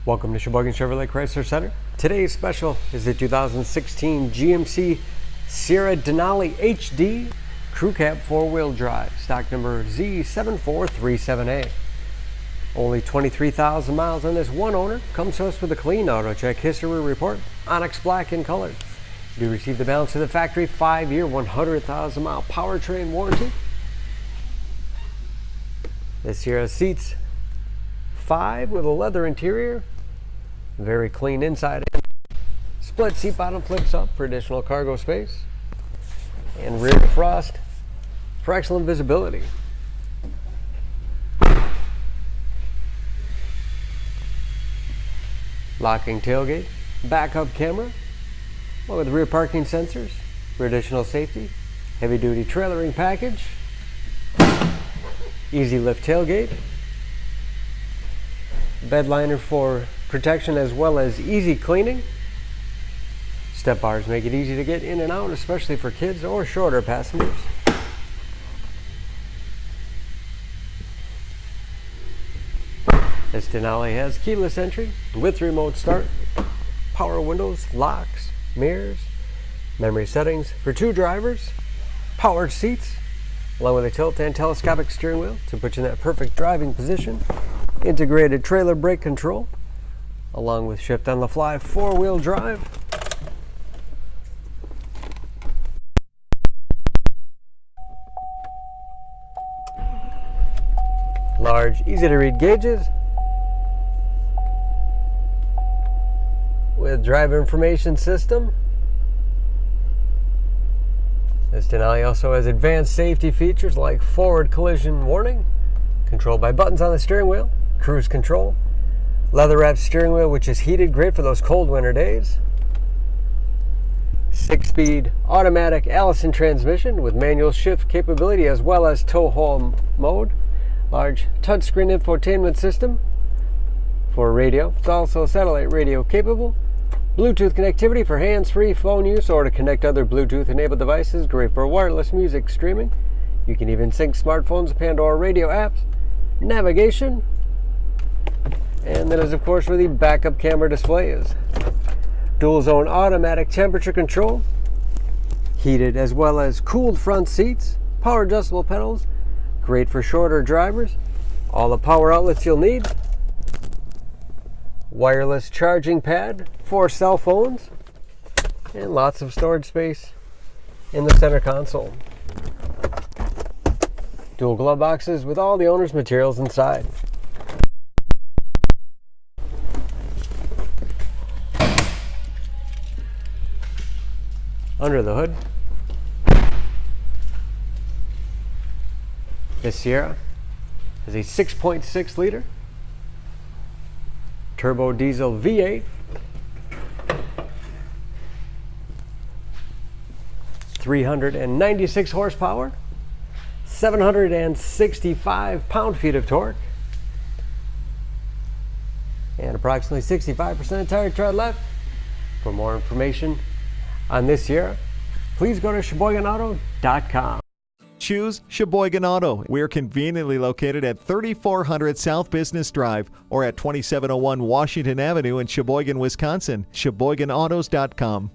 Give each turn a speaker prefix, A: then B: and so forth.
A: Welcome to Sheboygan Chevrolet Chrysler Center. Today's special is the 2016 GMC Sierra Denali HD Crew Cab 4-wheel drive, stock number Z7437A. Only 23,000 miles on this, one owner, comes to us with a clean auto check history report, Onyx black in color. You do receive the balance of the factory 5-year, 100,000 mile powertrain warranty. This Sierra seats 5 with a leather interior, very clean inside and split seat bottom flips up for additional cargo space, and rear defrost for excellent visibility. Locking tailgate, backup camera, along with rear parking sensors for additional safety, heavy duty trailering package, easy lift tailgate, bed liner for protection as well as easy cleaning. Step bars make it easy to get in and out, especially for kids or shorter passengers. This Denali has keyless entry with remote start, power windows, locks, mirrors, memory settings for 2 drivers, powered seats, along with a tilt and telescopic steering wheel to put you in that perfect driving position, integrated trailer brake control, along with shift on the fly 4-wheel drive. Large, easy to read gauges with driver information system. This Denali also has advanced safety features like forward collision warning, controlled by buttons on the steering wheel, cruise control, leather wrapped steering wheel which is heated, great for those cold winter days, 6-speed automatic Allison transmission with manual shift capability as well as tow haul mode, large touchscreen infotainment system for radio. It's also satellite radio capable, Bluetooth connectivity for hands-free phone use or to connect other Bluetooth enabled devices, great for wireless music streaming. You can even sync smartphones with Pandora radio apps, navigation, and that is of course where the backup camera display is. Dual zone automatic temperature control, heated as well as cooled front seats, power adjustable pedals, great for shorter drivers, all the power outlets you'll need, wireless charging pad for cell phones, and lots of storage space in the center console. Dual glove boxes with all the owner's materials inside. Under the hood, this Sierra has a 6.6 liter turbo diesel V8, 396 horsepower, 765 pound-feet of torque, and approximately 65% tire tread left. For more information on this Sierra, please go to SheboyganAuto.com.
B: Choose Sheboygan Auto. We're conveniently located at 3400 South Business Drive or at 2701 Washington Avenue in Sheboygan, Wisconsin. SheboyganAutos.com.